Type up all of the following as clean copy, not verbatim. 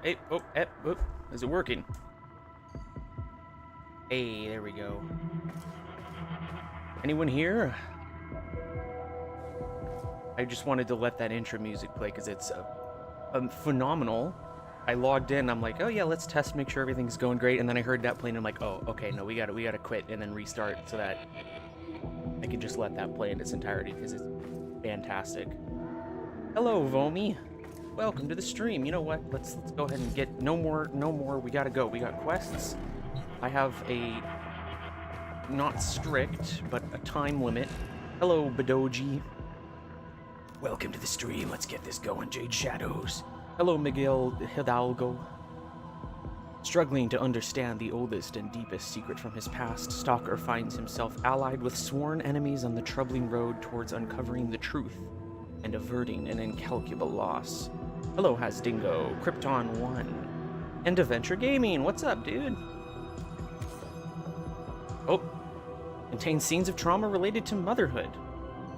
Hey, oh, is it working? Hey, there we go. Anyone here? I just wanted to let that intro music play because it's phenomenal. I logged in, I'm like, oh yeah, let's test, make sure everything's going great, and then I heard that play and I'm like, oh, okay, no, we gotta quit and then restart so that I can just let that play in its entirety because it's fantastic. Hello, Vomi. Welcome to the stream. You know what? Let's go ahead and get no more. We gotta go. We got quests. I have a not strict, but a time limit. Hello, Badoji. Welcome to the stream. Let's get this going, Jade Shadows. Hello, Miguel Hidalgo. Struggling to understand the oldest and deepest secret from his past, Stalker finds himself allied with sworn enemies on the troubling road towards uncovering the truth and averting an incalculable loss. Hello, Hasdingo, Krypton 1, and Adventure Gaming. What's up, dude? Oh, contains scenes of trauma related to motherhood.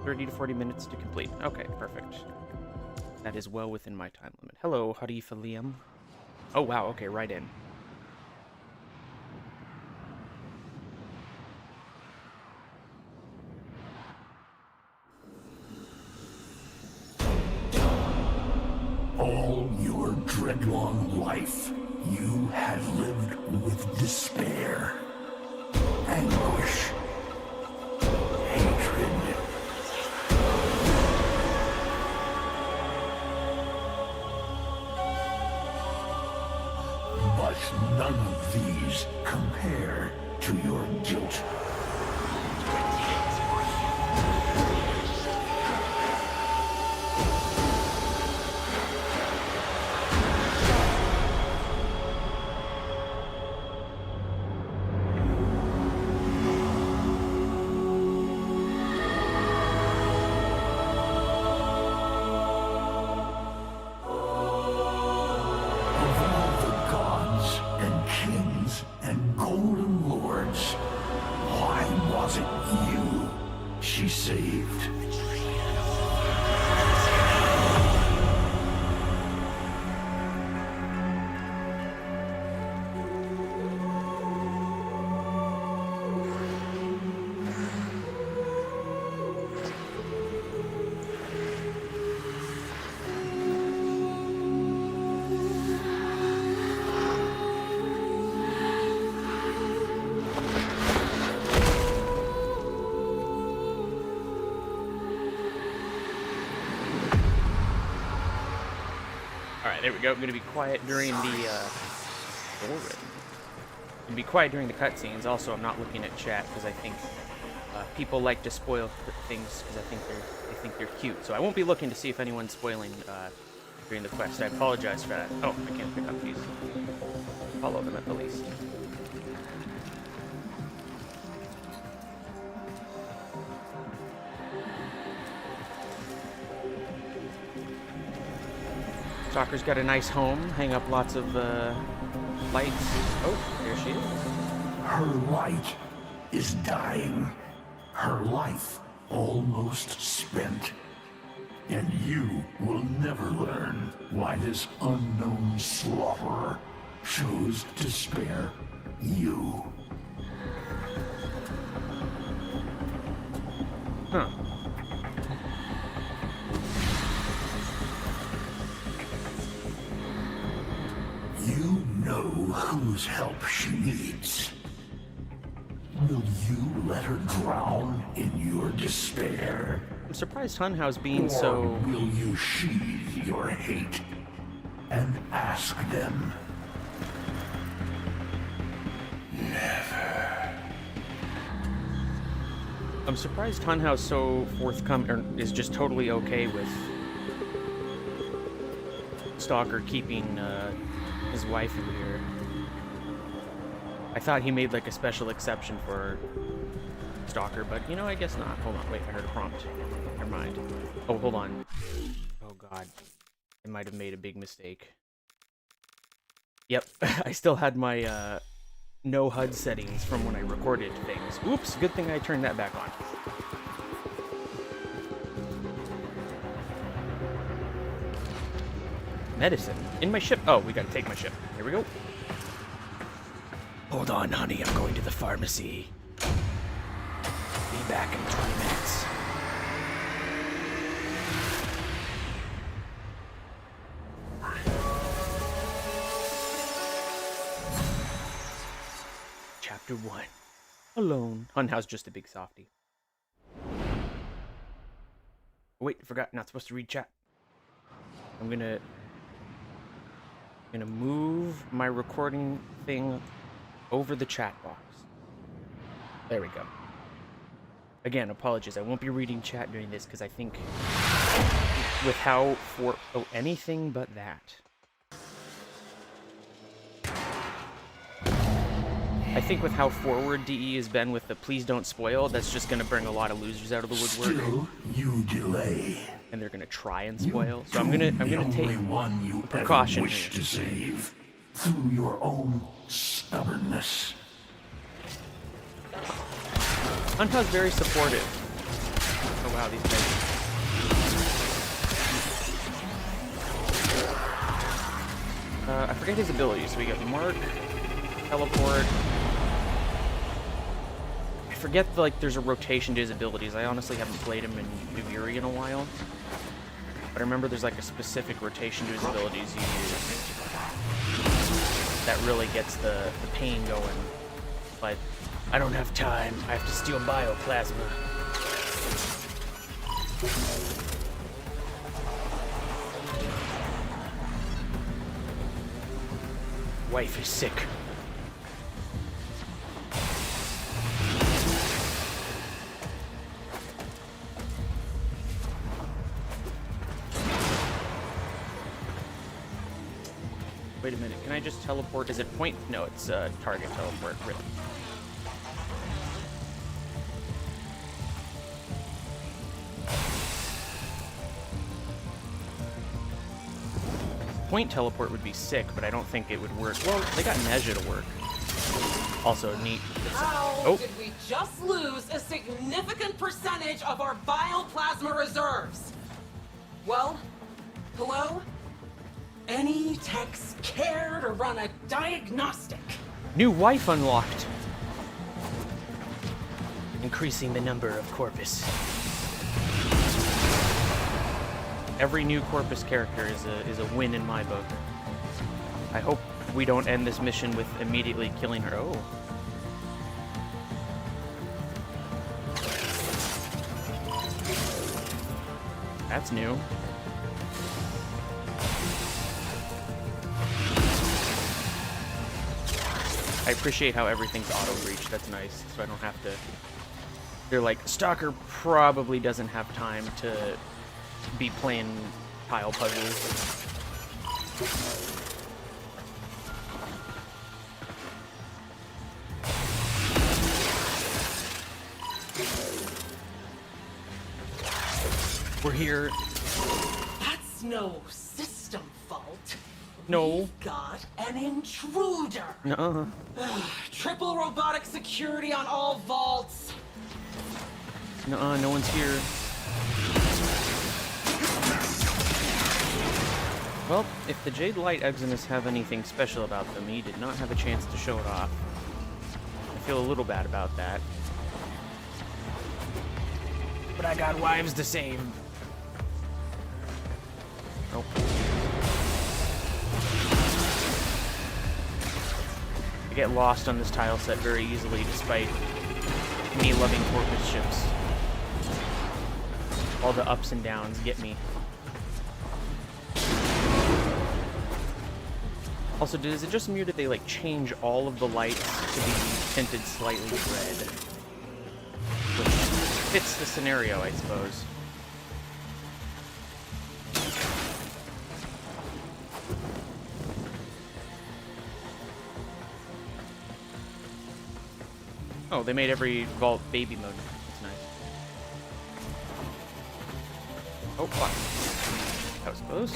30 to 40 minutes to complete. Okay, perfect. That is well within my time limit. Hello, Harifa Liam. Oh, wow, okay, right in. All your dreadlong life, you had lived with despair, anguish, hatred. But none of these compare to your guilt. There we go. I'm going to be quiet during the be quiet during the cutscenes. Also, I'm not looking at chat because I think people like to spoil things because they think they're cute. So I won't be looking to see if anyone's spoiling during the quest. I apologize for that. Oh, I can't pick up these. Follow them at the least. Stalker's got a nice home, hang up lots of lights. Oh, there she is. Her light is dying. Her life almost spent. And you will never learn why this unknown slaughterer chose to spare you. Huh. You know whose help she needs. Will you let her drown in your despair? I'm surprised Hunhouse being or so... will you sheathe your hate and ask them? Never. I'm surprised Hunhouse so forthcoming, or is just totally okay with Stalker keeping his wife in here. I thought he made like a special exception for Stalker, but you know, I guess not. Hold on, wait, I heard a prompt. Never mind. Oh, hold on. Oh god. I might have made a big mistake. Yep, I still had my no HUD settings from when I recorded things. Oops, good thing I turned that back on. Medicine. In my ship. Oh, we gotta take my ship. Here we go. Hold on, honey. I'm going to the pharmacy. Be back in 20 minutes. Chapter 1. Alone. Hunhow's just a big softie. Oh, wait, I forgot. Not supposed to read chat. I'm gonna move my recording thing over the chat box. There we go. Again, apologies. I won't be reading chat during this because I think with how anything but that. I think with how forward DE has been with the please don't spoil, that's just going to bring a lot of losers out of the woodwork. Still, you delay. And they're going to try and spoil. So I'm going to take one you precaution ever wish here. to save through your own stubbornness. Hunta's very supportive. Oh wow, these guys. I forget his abilities. So we got Mark, Teleport. I forget there's a rotation to his abilities. I honestly haven't played him in Duviri in a while. But I remember there's like a specific rotation to his abilities you use that really gets the pain going. But I don't have time. I have to steal bioplasma. Wife is sick. Wait a minute, can I just teleport? Is it point? No, it's target teleport. Really. Point teleport would be sick, but I don't think it would work. Well, they got Nezha to work. Also neat. How did we just lose a significant percentage of our bioplasma reserves? Well, hello? Any techs care to run a diagnostic? New wife unlocked. Increasing the number of Corpus. Every new Corpus character is a win in my book. I hope we don't end this mission with immediately killing her. Oh. That's new. I appreciate how everything's auto-reach. That's nice, so I don't have to... They're like, Stalker probably doesn't have time to be playing tile puzzles. We're here. That's no system fault. No. We got an intruder. Nuh-uh. Triple robotic security on all vaults. Nuh-uh, no one's here. Well, if the Jade Light Eximus have anything special about them, he did not have a chance to show it off. I feel a little bad about that. But I got wives to save. Nope. I get lost on this tile set very easily, despite me loving Corpus ships. All the ups and downs get me. Also, is it just me or did they, like, change all of the lights to be tinted slightly red? Which fits the scenario, I suppose. Oh, they made every vault baby mode. That's nice. Oh, fuck. That was close.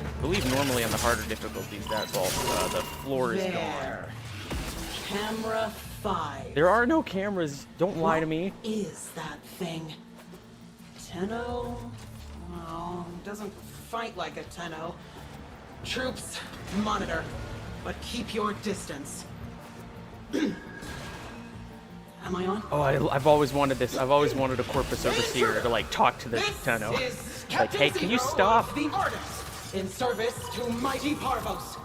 I believe normally on the harder difficulties, that vault, the floor is gone. Camera 5. There are no cameras. Don't lie to me. What is that thing? Tenno? Oh, doesn't fight like a Tenno. Troops, monitor, but keep your distance. Am I on? Oh, I've always wanted this. I've always wanted a Corpus Overseer to like talk to the Tenno. This is Like, hey, can you Zero stop? of the Ordis, in service to mighty Parvos.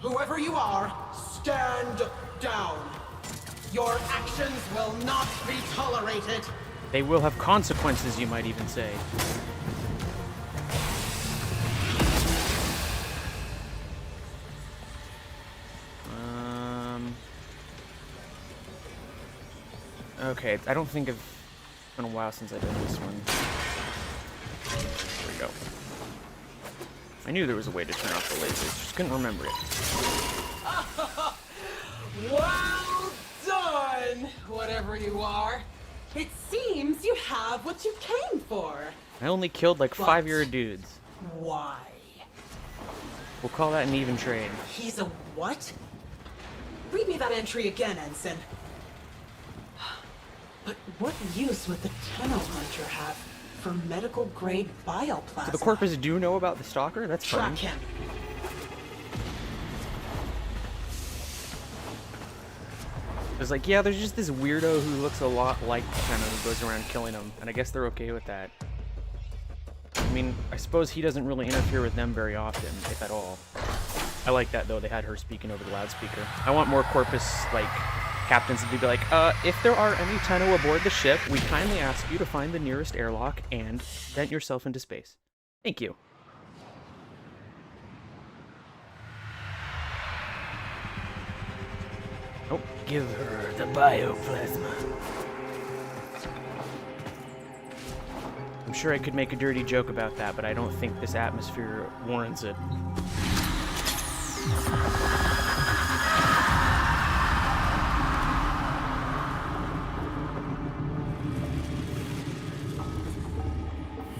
Whoever you are, stand down. Your actions will not be tolerated. They will have consequences, you might even say. Okay, I don't think it's been a while since I've done this one. There we go. I knew there was a way to turn off the lasers, just couldn't remember it. Well done, whatever you are. It seems you have what you came for. I only killed like But 5-year dudes. Why? We'll call that an even trade. He's a what? Read me that entry again, Ensign. But what use would the Tenno Hunter have for medical grade bioplasma? So the Corpus do know about the Stalker? That's fun. Track him. It's like, yeah, there's just this weirdo who looks a lot like Tenno who goes around killing them, and I guess they're okay with that. I mean, I suppose he doesn't really interfere with them very often, if at all. I like that, though. They had her speaking over the loudspeaker. I want more Corpus, like, captains to be like, if there are any Tenno aboard the ship, we kindly ask you to find the nearest airlock and vent yourself into space. Thank you. Oh, give her the bioplasma. I'm sure I could make a dirty joke about that, but I don't think this atmosphere warrants it.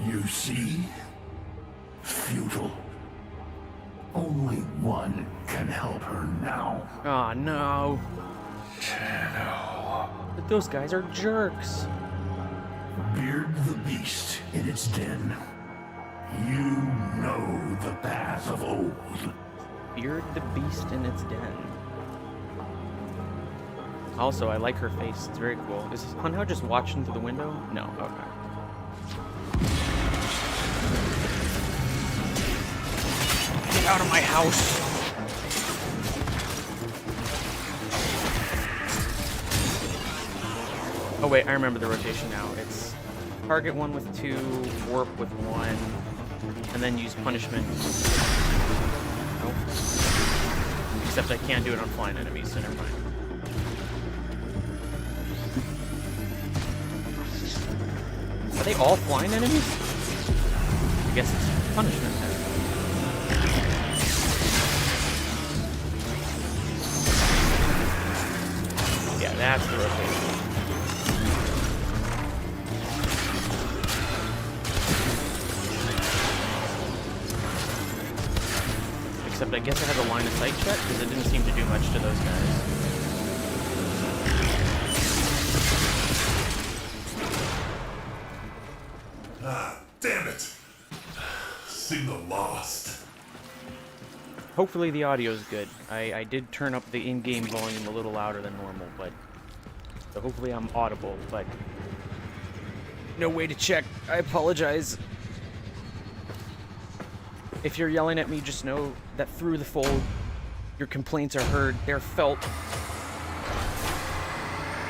You see? Futile. Only one can help her now. Oh no. Tenno. But those guys are jerks. Beard the beast in its den. You know the path of old. Beard the beast in its den. Also, I like her face. It's very cool. Is Hunhow just watching through the window? No. Okay. Get out of my house! Oh wait, I remember the rotation now. It's target one with 2, warp with 1, and then use punishment. Nope. Except I can't do it on flying enemies, so never mind. Are they all flying enemies? I guess it's punishment then. Yeah, that's the rotation. Except I guess I had a line of sight check, because it didn't seem to do much to those guys. Ah, damn it! Signal lost. Hopefully the audio's good. I did turn up the in-game volume a little louder than normal, but... So hopefully I'm audible, but... No way to check. I apologize. If you're yelling at me, just know that through the fold, your complaints are heard, they're felt.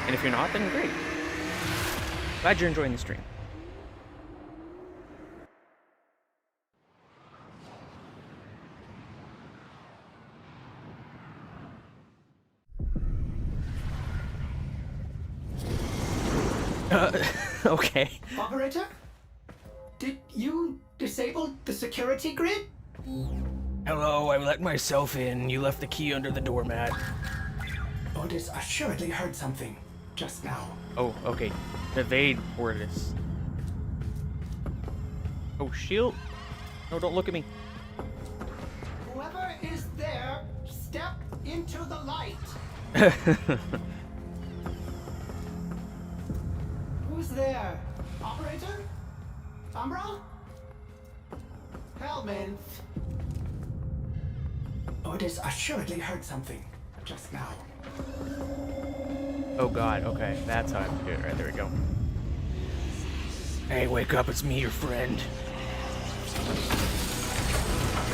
And if you're not, then great. Glad you're enjoying the stream. Okay. Operator? Did you disable the security grid? Hello, I let myself in. You left the key under the doormat. Ordis assuredly heard something just now. Oh, okay. Evade Ordis. Oh, shield. No, don't look at me. Whoever is there, step into the light. Who's there? Operator? Umbra? developments. Ordis assuredly heard something just now. Oh god, okay. That's how I have to do it. Right, there we go. Hey, wake up, it's me, your friend.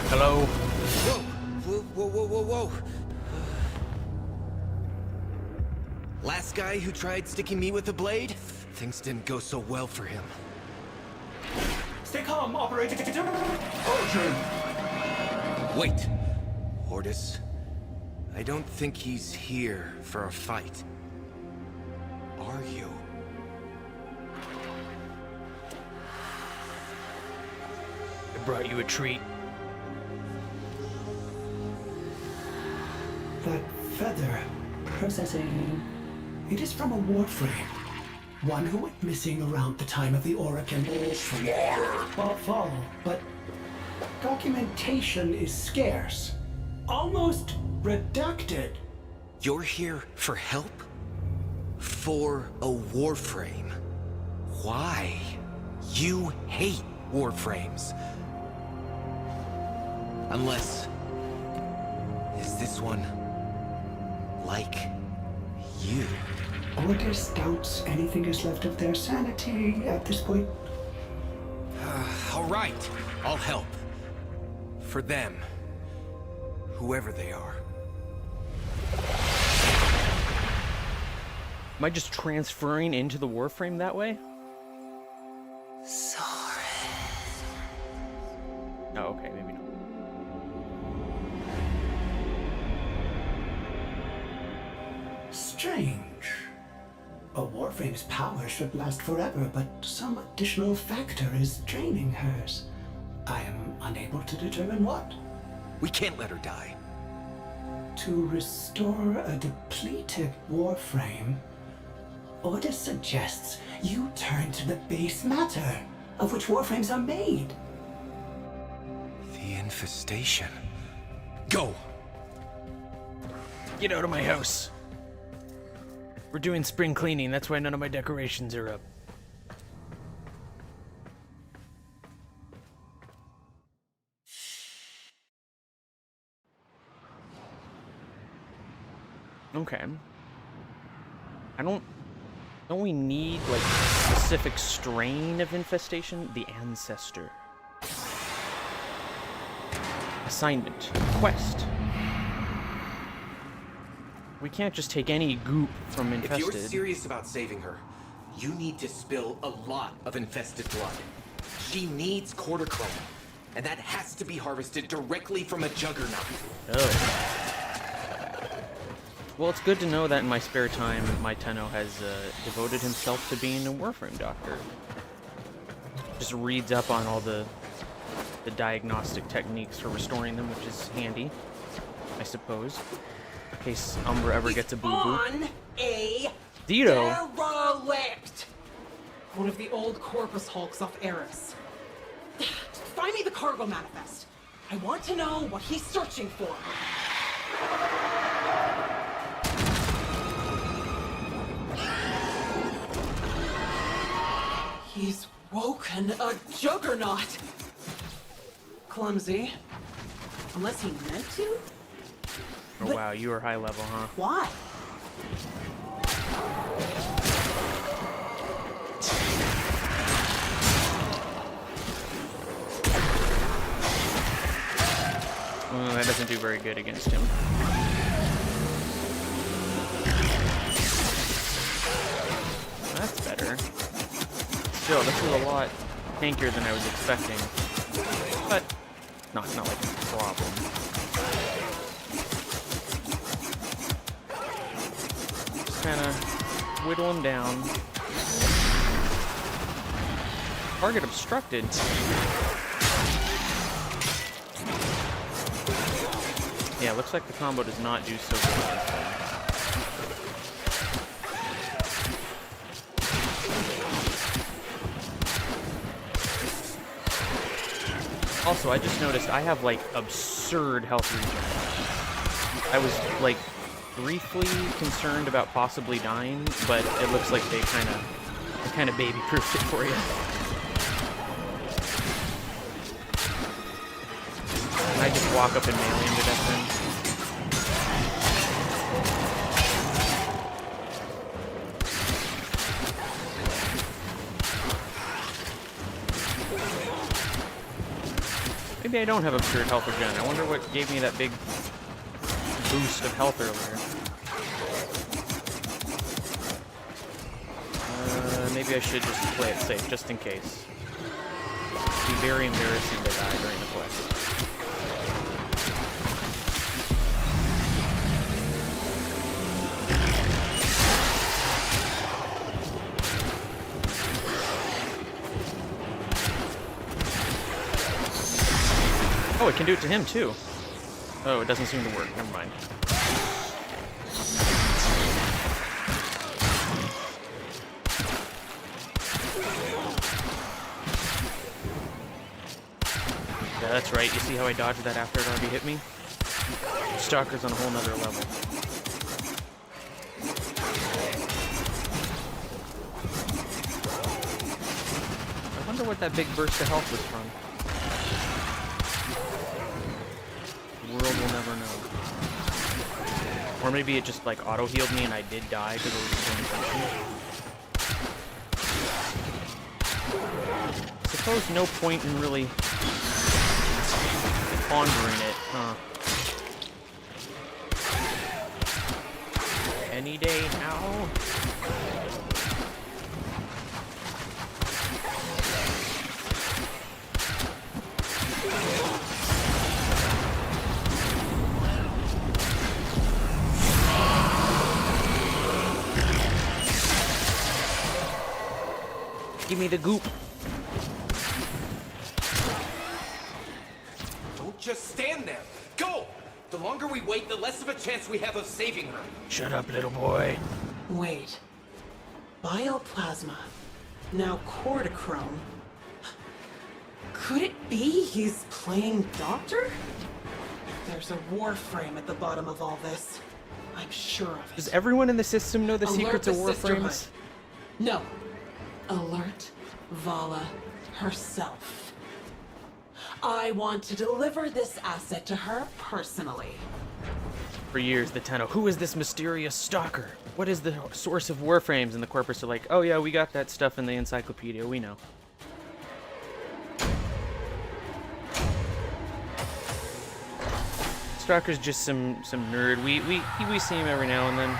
Hello? Whoa. Last guy who tried sticking me with a blade? Things didn't go so well for him. Stay calm, Operator. Wait! Ordis, I don't think he's here for a fight. Are you? I brought you a treat. That feather. Processing. It is from a warframe. One who went missing around the time of the Oracle fall, but documentation is scarce. Almost redacted. You're here for help? For a warframe? Why? You hate warframes. Unless... is this one... like... you? Ordis doubts anything is left of their sanity at this point. All right, I'll help. For them. Whoever they are. Am I just transferring into the warframe that way? Sorry. Oh, okay, maybe not. Strange. A warframe's power should last forever, but some additional factor is draining hers. I am unable to determine what. We can't let her die. To restore a depleted warframe, Ordis suggests you turn to the base matter of which warframes are made. The infestation. Go! Get out of my house. We're doing spring cleaning, that's why none of my decorations are up. Okay. Don't we need, like, a specific strain of infestation? The Ancestor. Assignment. Quest. We can't just take any goop from infested. If you're serious about saving her, you need to spill a lot of infested blood. She needs cortichrome, and that has to be harvested directly from a Juggernaut. Oh. Well, it's good to know that in my spare time, my Tenno has devoted himself to being a Warframe doctor. Just reads up on all the diagnostic techniques for restoring them, which is handy, I suppose. In case Umbra ever gets a boo-boo. On a Dito! derelict! One of the old Corpus hulks off Eris. Find me the cargo manifest. I want to know what he's searching for. He's woken a Juggernaut. Clumsy. Unless he meant to? Oh wow, you are high level, huh? Why? That doesn't do very good against him. That's better. Still, this is a lot tankier than I was expecting. But not like a problem. Just kinda whittle him down. Target obstructed. Yeah, looks like the combo does not do so good. Also, I just noticed I have, like, absurd health regen. I was, like, briefly concerned about possibly dying, but it looks like they kind of baby-proofed it for you. Can I just walk up and melee him to death then? Maybe I don't have absurd health regen. I wonder what gave me that big boost of health earlier. Maybe I should just play it safe, just in case. It'd be very embarrassing to die during the quest. Oh, it can do it to him too. Oh, it doesn't seem to work. Never mind. Yeah, that's right. You see how I dodged that after it already hit me? Stalker's on a whole nother level. I wonder what that big burst of health was from. The world will never know. Or maybe it just like auto-healed me and I did die because it was the infiltration. Suppose no point in really pondering it, huh? Any day now? Give me the goop. Don't just stand there. Go! The longer we wait, the less of a chance we have of saving her. Shut up, little boy. Wait. Bioplasma. Now cortichrome. Could it be he's playing doctor? There's a warframe at the bottom of all this. I'm sure of it. Does everyone in the system know the Alert secrets of the warframes? sisterhood. No. Alert Vala herself. I want to deliver this asset to her personally. For years, the Tenno, who is this mysterious stalker? What is the source of warframes? And the Corpus are like, oh yeah, we got that stuff in the encyclopedia, we know. Stalker's just some nerd. We see him every now and then.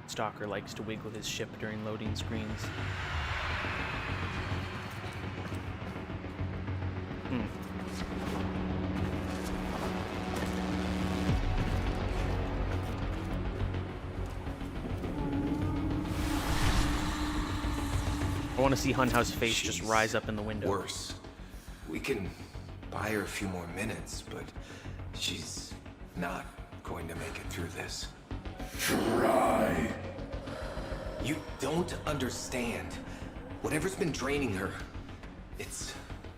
Stalker likes to wiggle his ship during loading screens. I want to see Hunhou's face just rise up in the window. Worse. We can buy her a few more minutes, but she's not going to make it through this. Try. You don't understand. Whatever's been draining her, it's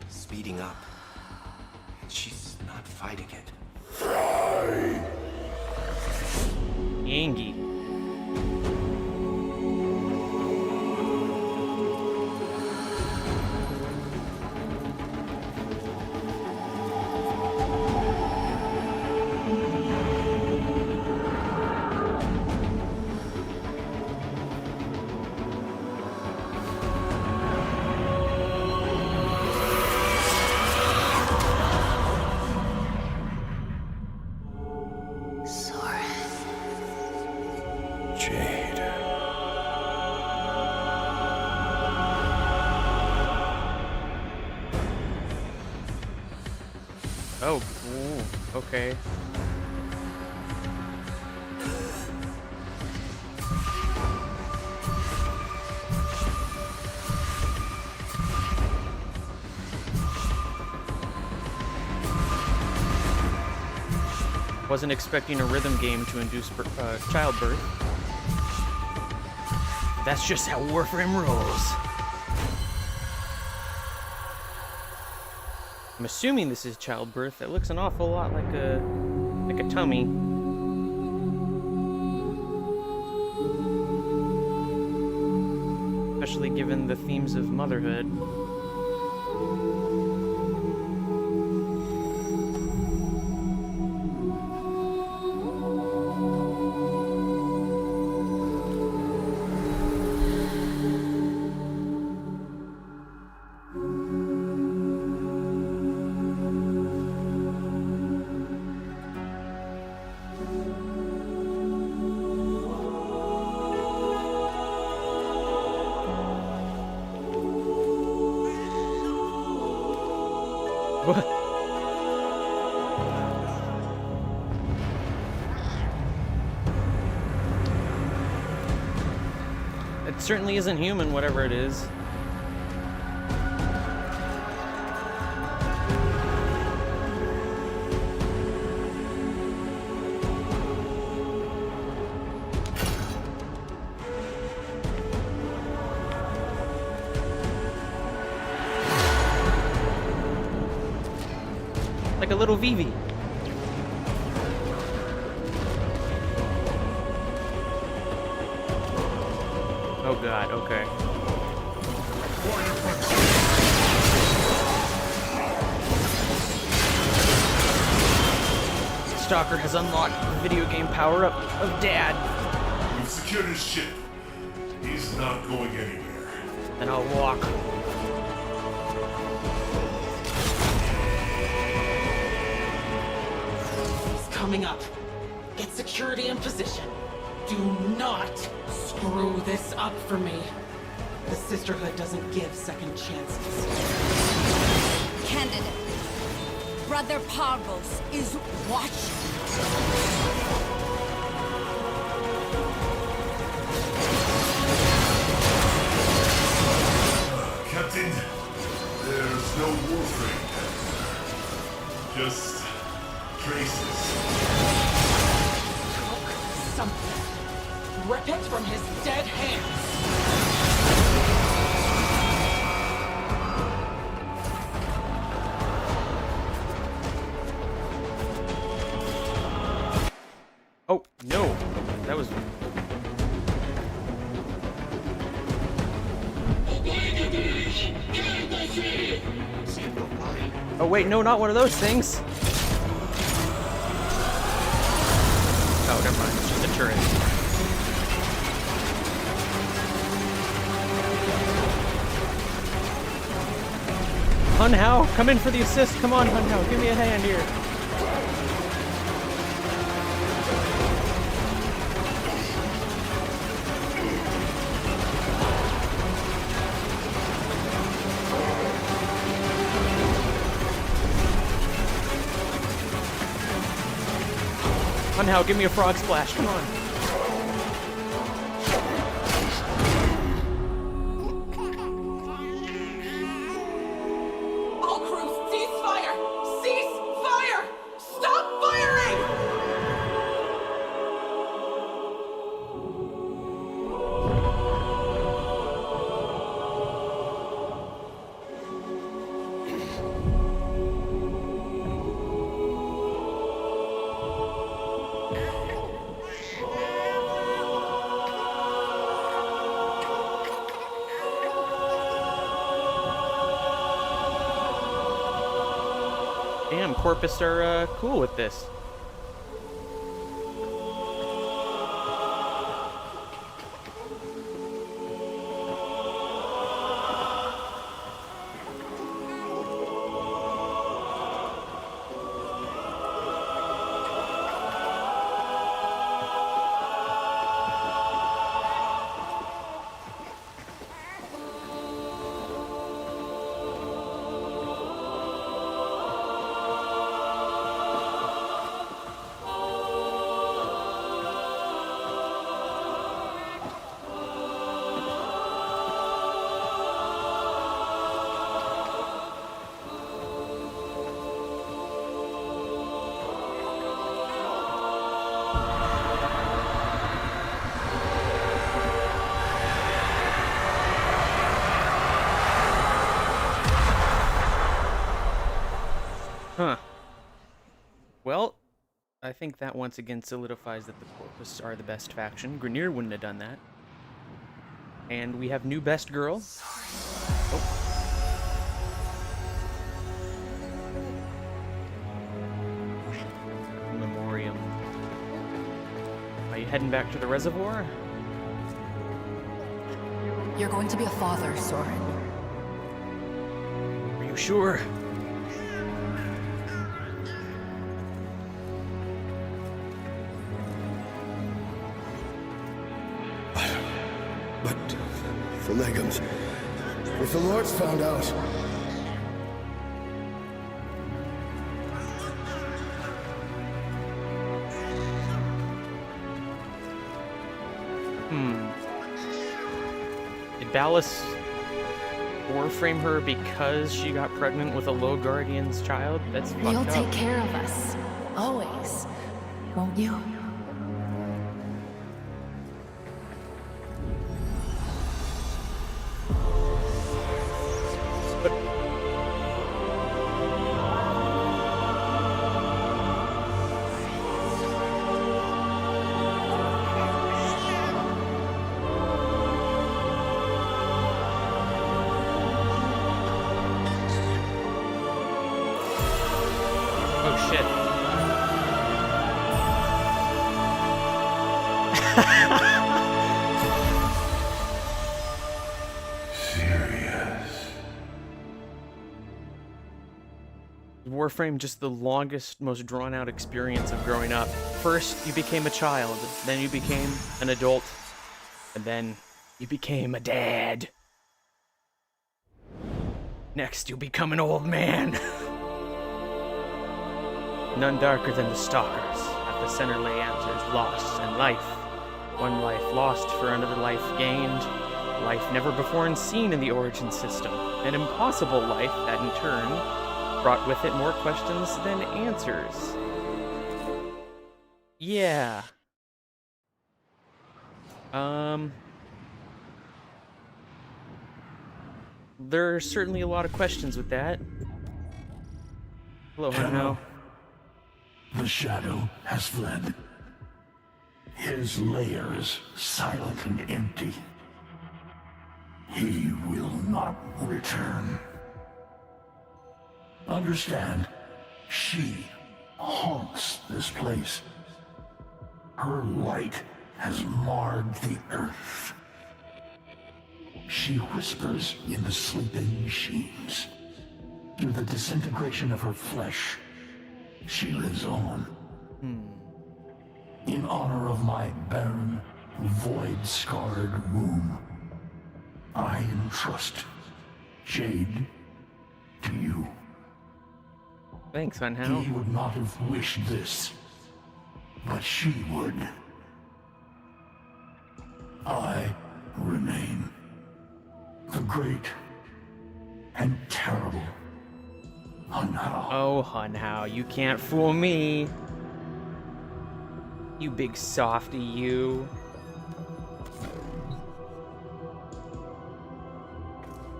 speeding up. And she's not fighting it. Try. Yangi. Jade. Oh, ooh, okay. Wasn't expecting a rhythm game to induce childbirth. That's just how Warframe rolls. I'm assuming this is childbirth. That looks an awful lot like a tummy. Especially given the themes of motherhood. It certainly isn't human, whatever it is. Like a little Vivi. Oh god, okay. Stalker has unlocked the video game power-up of Dad. We've secured his ship. He's not going anywhere. Then I'll walk. He's coming up. Get security in position. Do not screw this up for me. The Sisterhood doesn't give second chances. Candidate, Brother Parvos is watching. Captain, there's no warframe. Just traces. Took something. Rip it from his dead hands. Oh, no. That was... Oh wait, no, not one of those things. Oh, never mind. It's just a turret. Hunhow, come in for the assist. Come on, Hunhow, give me a hand here. Hunhow, give me a frog splash. Come on. All crews, cease fire! Cease fire! Stop firing! Damn, Corpus are cool with this. Huh. Well, I think that once again solidifies that the Corpus are the best faction. Grineer wouldn't have done that. And we have new best girl. Oh. Memoriam. Are you heading back to the reservoir? You're going to be a father, Soren. Are you sure? But the Legums, if the Lord's found out... Did Ballas warframe her because she got pregnant with a low guardian's child? That's fucked You'll up. take care of us. Always. Won't you? Oh shit. Serious. Warframe, just the longest, most drawn-out experience of growing up. First, you became a child, then you became an adult, and then you became a dad. Next, you become an old man. None darker than the Stalkers. At the center lay answers, loss and life. One life lost for another life gained. Life never before seen in the Origin system. An impossible life that in turn brought with it more questions than answers. Yeah. There are certainly a lot of questions with that. Hello, Hanno. The shadow has fled. His lair is silent and empty. He will not return. Understand, she haunts this place. Her light has marred the earth. She whispers in the sleeping machines. Through the disintegration of her flesh, she lives on. In honor of my barren, void-scarred womb, I entrust Jade to you. Thanks, Hanno. He would not have wished this, but she would. I remain the great and terrible Hanho. Oh, Hanho, you can't fool me. You big softy, you.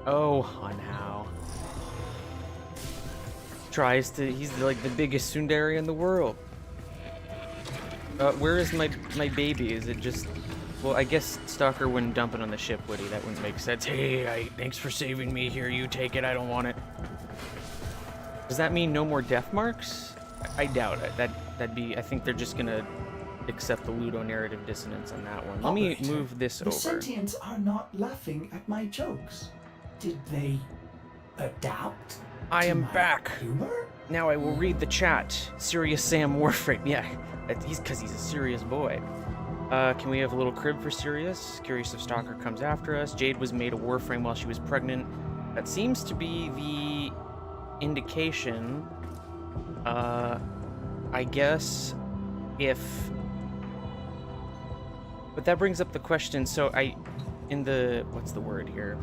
Oh, Hanho. He's like the biggest tsundere in the world. Where is my baby? Is it just... Well, I guess Stalker wouldn't dump it on the ship, would he? That wouldn't make sense. Hey, thanks for saving me. Here, you take it. I don't want it. Does that mean no more death marks? I doubt it. That'd be... I think they're just gonna accept the ludonarrative dissonance on that one. Let me move this the over. sentients are not laughing at my jokes. Did they adapt? I am my back. Humor? Now I will read the chat. Serious Sam Warframe. Yeah, because he's a serious boy. Can we have a little crib for Sirius? Curious if Stalker comes after us. Jade was made a Warframe while she was pregnant. That seems to be the indication. I guess if... But that brings up the question, so in the... What's the word here?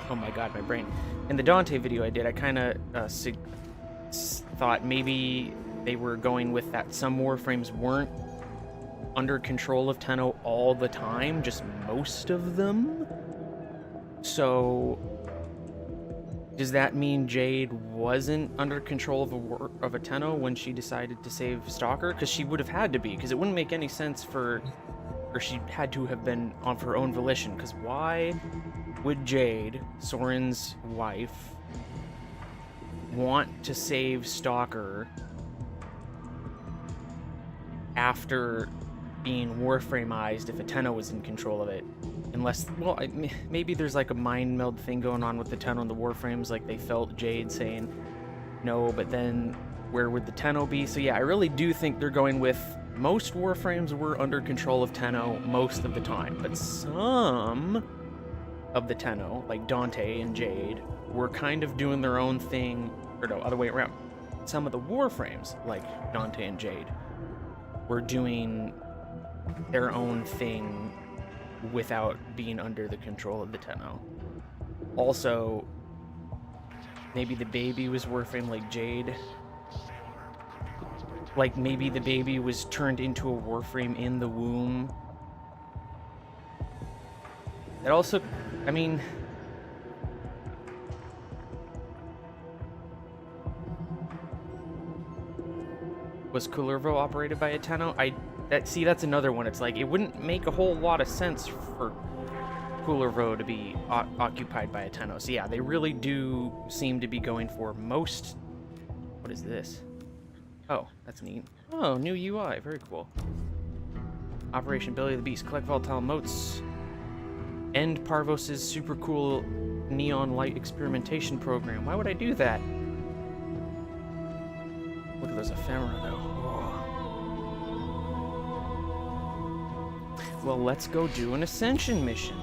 Oh my god, my brain. In the Dante video I did, I kind of thought maybe they were going with that some Warframes weren't under control of Tenno all the time, just most of them. So, does that mean Jade wasn't under control of a Tenno when she decided to save Stalker? Because she would have had to be, because it wouldn't make any sense for or she had to have been of her own volition, because why would Jade, Soren's wife, want to save Stalker after being Warframeized if Ateno was in control of it? Unless, well, maybe there's like a mind meld thing going on with the Tenno and the Warframes, like they felt Jade saying no, but then where would the Tenno be? So yeah, I really do think they're going with most Warframes were under control of Tenno most of the time, but some of the Tenno, like Dante and Jade, were kind of doing their own thing, or no, other way around. Some of the Warframes, like Dante and Jade, were doing their own thing without being under the control of the Tenno. Also, maybe the baby was Warframe like Jade. Like maybe the baby was turned into a Warframe in the womb. It also, I mean, was Kullervo operated by a Tenno? See, that's another one. It's like, it wouldn't make a whole lot of sense for Kullervo to be occupied by a Tenno. So yeah, they really do seem to be going for most... What is this? Oh, that's neat. Oh, new UI. Very cool. Operation Belly of the Beast. Collect volatile motes. End Parvos' super cool neon light experimentation program. Why would I do that? Look at those ephemera, though. Well, let's go do an Ascension mission.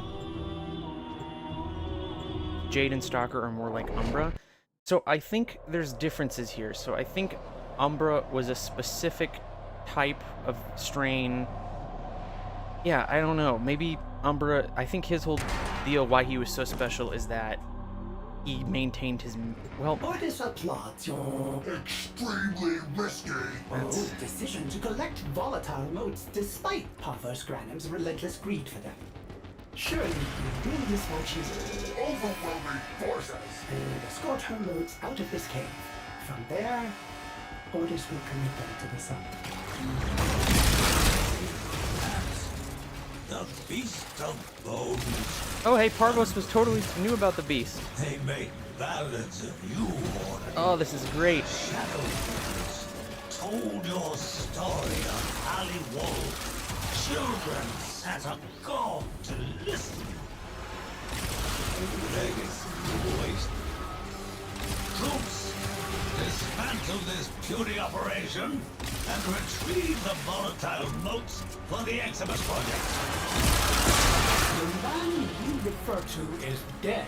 Jade and Stalker are more like Umbra. So I think there's differences here. So I think Umbra was a specific type of strain. Yeah, I don't know. Maybe Umbra, I think his whole deal why he was so special is that he maintained his, well... Ordis applauds your Extremely risky. bold decision to collect volatile motes despite Parvos Granum's relentless greed for them. Surely you bring this fortune Overwhelming forces. and escort her motes out of this cave. From there, Ordis will commit them to the sun. The beast of bones. Oh, hey, Parvos was totally knew about the beast. They make ballads of you, Ordis. Oh, this is great. Shadows told your story of Alley Wall. Children sat agog to listen. Legacy waste. Troops, dismantle this puny operation and retrieve the volatile motes for the Eximus project. The man you refer to is dead,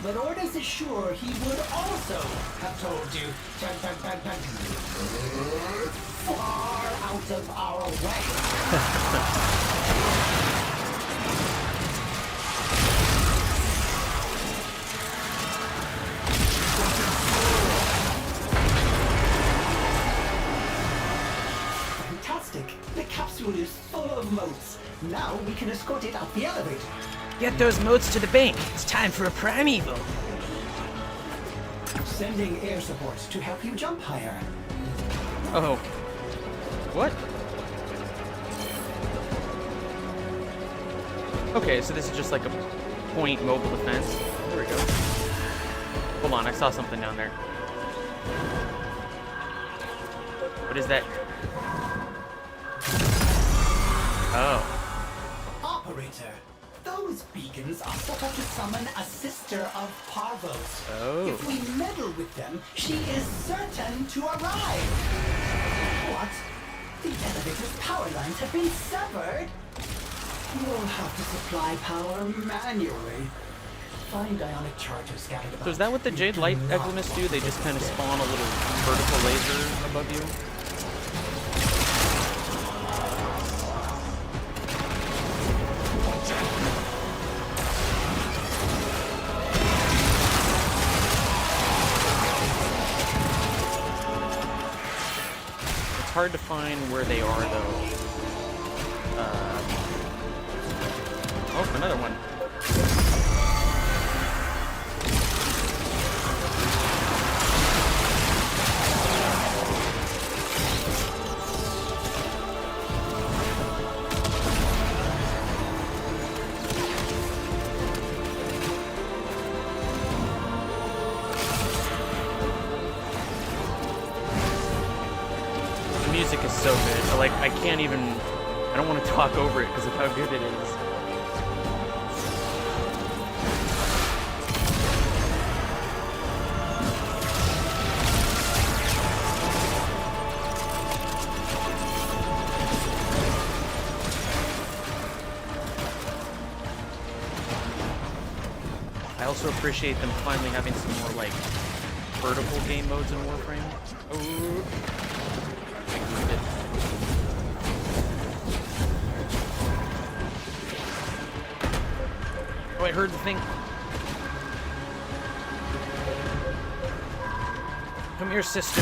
but Ordis is sure he would also have told you far out of our way. Fantastic! The capsule is full of motes. Now we can escort it up the elevator. Get those motes to the bank. It's time for a primeval. Sending air support to help you jump higher. Oh. What? Okay, so this is just like a point mobile defense. There we go. Hold on, I saw something down there. What is that? Oh. Operator, those beacons are set up to summon a sister of Parvos. Oh. If we meddle with them, she is certain to arrive. What? The elevator's power lines have been severed? You'll have to supply power manually. Find ionic charges scattered about. So is that what the Jade Light Eglimists do? They just kind of spawn a little vertical laser above you? It's hard to find where they are, though. Oh, another one. so good. Like, I can't even... I don't want to talk over it because of how good it is. I also appreciate them finally having some more, like, vertical game modes in Warframe. Oh. Oh, I heard the thing. Come here, sister.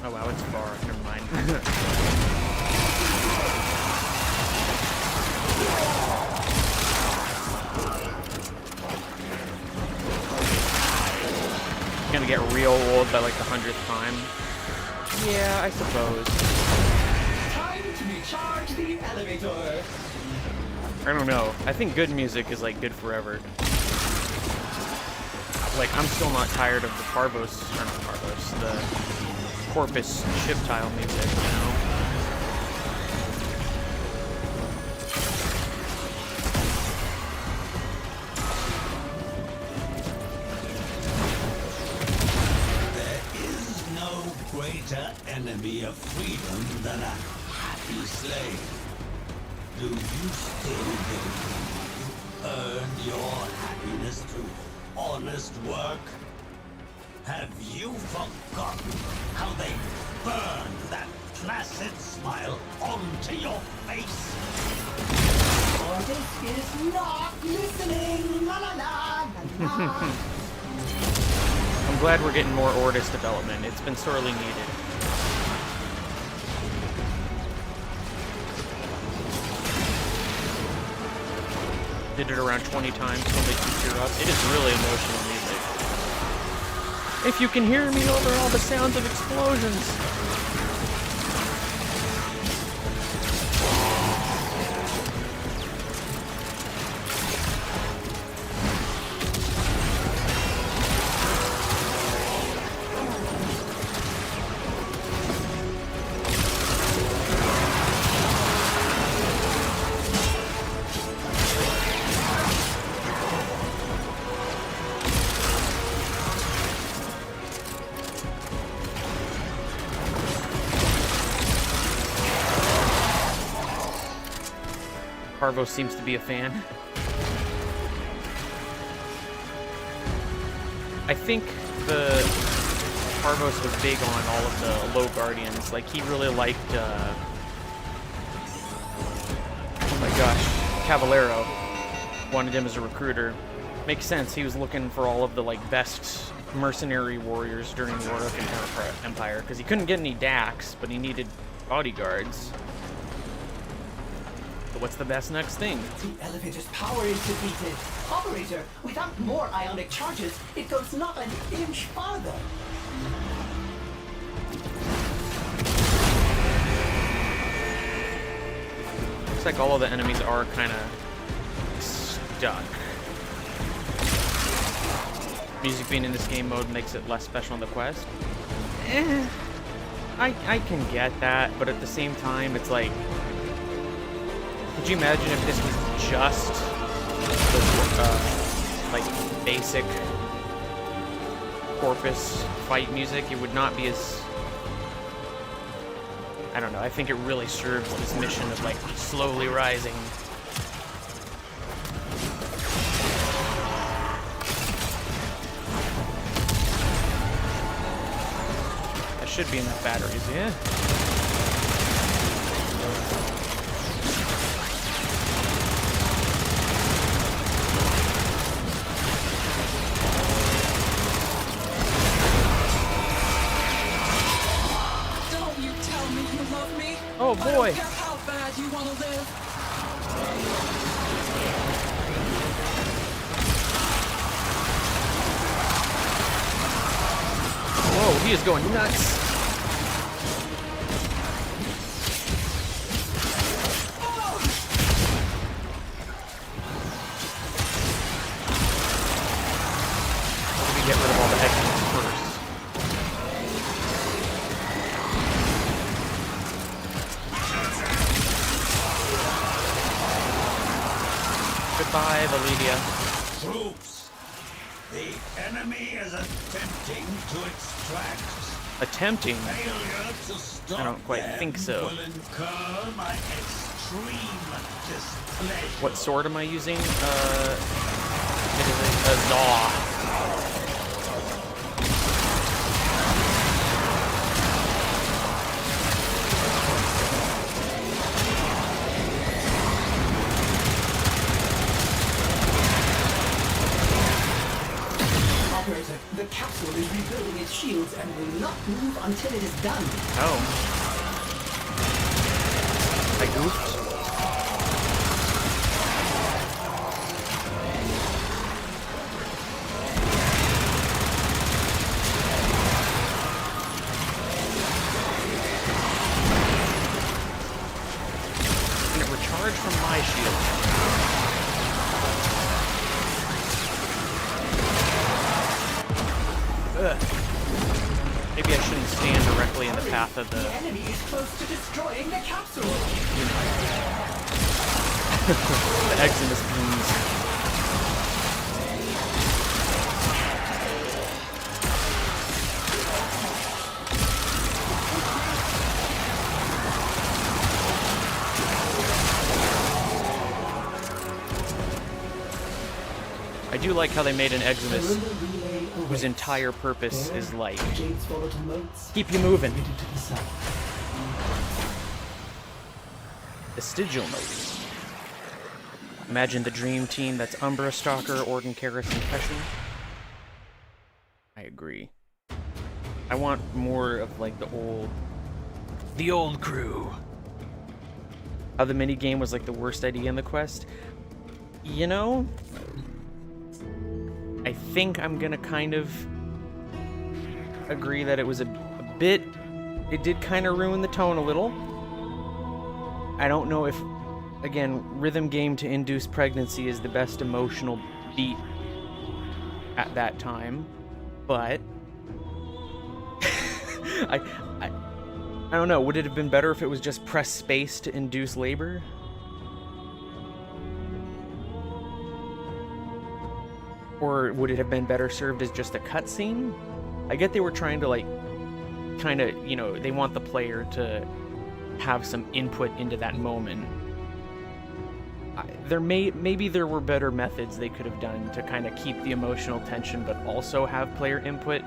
Oh wow, it's far. Never mind. Gonna get real old by like the 100th time. Yeah, I suppose. Time to recharge the elevator. I don't know. I think good music is like good forever. Like, I'm still not tired of the Parvos, or not Parvos, the Corpus ship tile music, you know? Greater enemy of freedom than a happy slave. Do you still believe you earned your happiness through honest work? Have you forgotten how they burned that placid smile onto your face? Ordis is not listening. La la la la la. I'm glad we're getting more Ordis development. It's been sorely needed. Did it around 20 times when they tear up. It is really emotional music. If you can hear me over all the sounds of explosions. Parvo seems to be a fan. I think the Parvos was big on all of the low guardians. Like, he really liked, oh my gosh, Cavallero. Wanted him as a recruiter. Makes sense, he was looking for all of the, like, best mercenary warriors during the War of Empire, because he couldn't get any Dax, but he needed bodyguards. So what's the best next thing? The elevator's power is depleted. Operator, without more ionic charges, it goes not an inch farther. Looks like all of the enemies are kind of stuck. Music being in this game mode makes it less special in the quest. I can get that, but at the same time, it's like, could you imagine if this was just the, like, basic Corpus fight music? It would not be as... I don't know, I think it really serves this mission of, like, slowly rising. That should be enough batteries, yeah. Oh boy! I don't care how bad you want to live. Whoa, he is going nuts. Bye, Validia. Troops, the enemy is attempting to extract. Attempting? Failure to stop I don't quite them think so. will incur my extreme displeasure. What sword am I using? It is a Zaw. Operator, the capsule is rebuilding its shields and will not move until it is done. Oh. I goofed. Can it recharge from my shield? Ugh. Maybe I shouldn't stand directly in the path of the... The enemy is close to destroying the capsule. the Eximus beams. I do like how they made an Eximus whose entire purpose is like, keep you moving. Vestigial modes. Imagine the dream team that's Umbra, Stalker, Orden, Karis, and Peshin. I agree. I want more of like the old crew. How the minigame was like the worst idea in the quest. You know, I think I'm gonna kind of agree that it was a bit, it did kind of ruin the tone a little. I don't know if, again, rhythm game to induce pregnancy is the best emotional beat at that time, but I don't know, would it have been better if it was just press space to induce labor? Or would it have been better served as just a cutscene? I get they were trying to, like, kind of, you know, they want the player to have some input into that moment. Maybe there were better methods they could have done to kind of keep the emotional tension, but also have player input.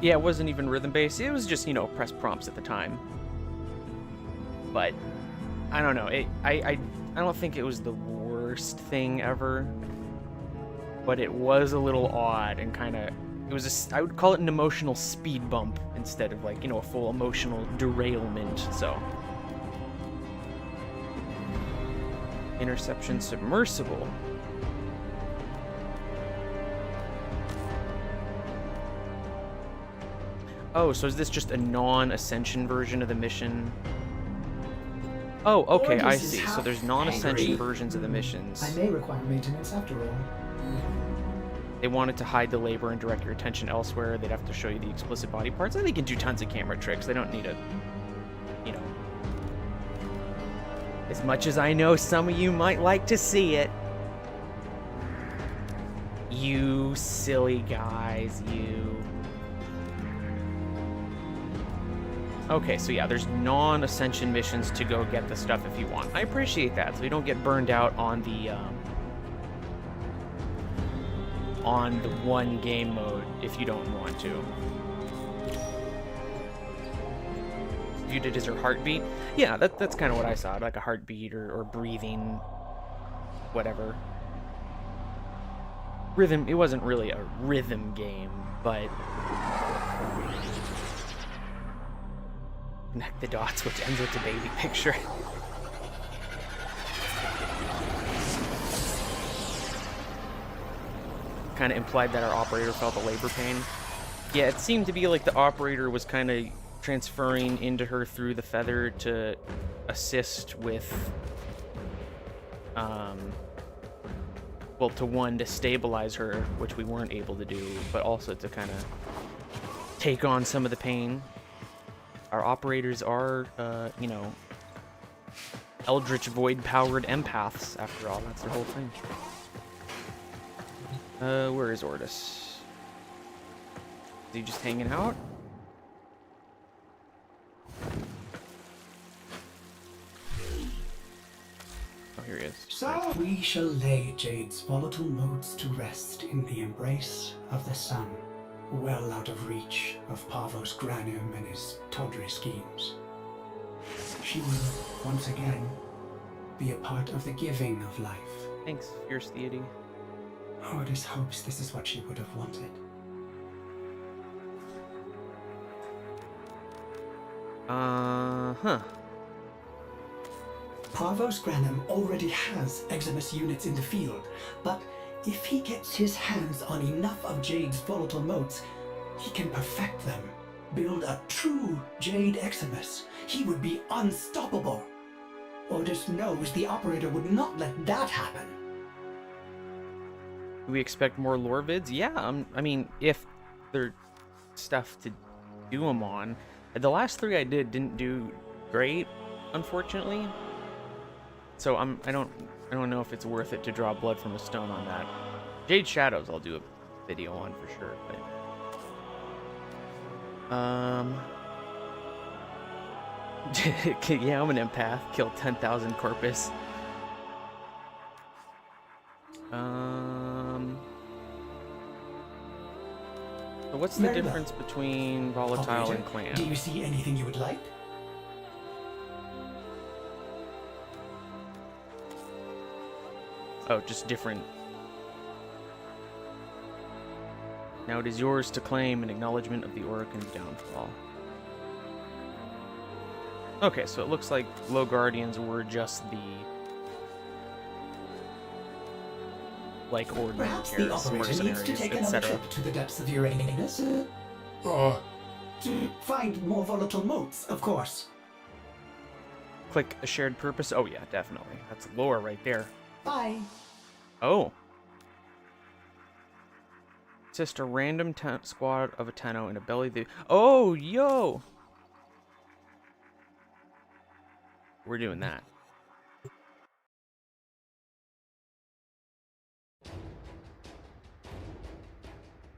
Yeah, it wasn't even rhythm-based. It was just, you know, press prompts at the time. But I don't know. I don't think it was the worst thing ever. But it was a little odd and kind of, it was I would call it an emotional speed bump instead of, like, you know, a full emotional derailment. So Interception submersible. Oh, so is this just a non-Ascension version of the mission? Oh, okay, I see. So there's non-Ascension versions of the missions. I may require maintenance after all. They wanted to hide the labor and direct your attention elsewhere. They'd have to show you the explicit body parts. And they can do tons of camera tricks. They don't need a, you know. As much as I know some of you might like to see it. You silly guys, you. Okay, so yeah, there's non-Ascension missions to go get the stuff if you want. I appreciate that, so you don't get burned out on the one game mode if you don't want to. Viewed it as her heartbeat? Yeah, that's kind of what I saw, like a heartbeat or breathing, whatever. Rhythm, it wasn't really a rhythm game, but connect the dots, which ends with the baby picture. Kind of implied that our operator felt the labor pain. Yeah, it seemed to be like the operator was kind of transferring into her through the feather to assist with, well, to stabilize her, which we weren't able to do, but also to kind of take on some of the pain. Our operators are, you know, Eldritch Void-powered empaths, after all. That's their whole thing. Where is Ordis? Is he just hanging out? Oh, here he is. So we shall lay Jade's volatile modes to rest in the embrace of the sun, well out of reach of Pavos Granum and his tawdry schemes. She will, once again, be a part of the giving of life. Thanks, fierce deity. Ordis hopes this is what she would have wanted. Huh. Pavos Granum already has Eximus units in the field, but if he gets his hands on enough of Jade's volatile motes, he can perfect them, build a true Jade Eximus. He would be unstoppable. Ordis knows the operator would not let that happen. Do we expect more lore vids? Yeah, I mean, if there's stuff to do them on. The last 3 I did didn't do great, unfortunately. So I don't know if it's worth it to draw blood from a stone on that. Jade Shadows I'll do a video on for sure, but yeah, I'm an empath. Killed 10,000 Corpus. So what's the difference between volatile and clan? Do you see anything you would like? Oh, just different. Now it is yours to claim in acknowledgement of the Orokin's downfall. Okay, so it looks like low guardians were just the like ordinary Perhaps the operator needs to mercenaries, take another etc. trip to the depths of Uranus. To find more volatile motes, of course. Click a shared purpose. Oh yeah, definitely. That's lore right there. Bye. Oh. Just a random squad of a Tenno and a belly. Oh, yo. We're doing that.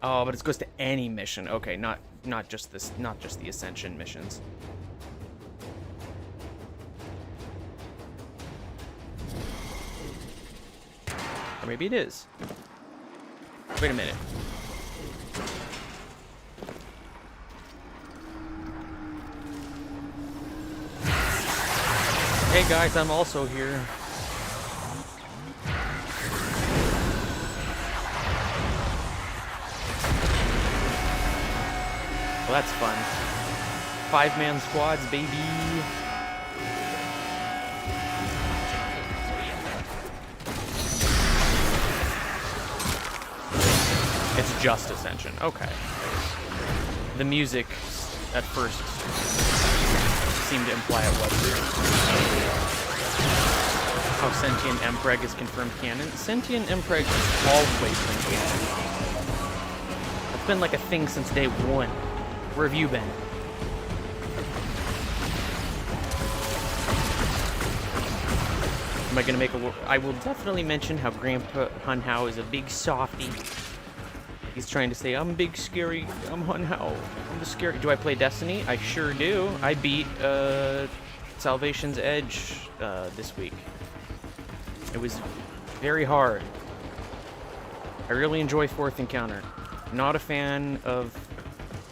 Oh, but it goes to any mission. Okay, not just this, not just the Ascension missions. Or maybe it is. Wait a minute. Hey guys, I'm also here. Well, that's fun. 5-man squads, baby. It's just Ascension. Okay. The music at first seemed to imply it was. How Sentient Empreg is confirmed canon. Sentient Empreg has always been canon. It's been like a thing since day 1. Where have you been? Am I gonna make a... I will definitely mention how Grandpa Hunhow is a big softie. He's trying to say, I'm big, scary, I'm Hunhow. I'm the scary... Do I play Destiny? I sure do. I beat Salvation's Edge this week. It was very hard. I really enjoy 4th Encounter. Not a fan of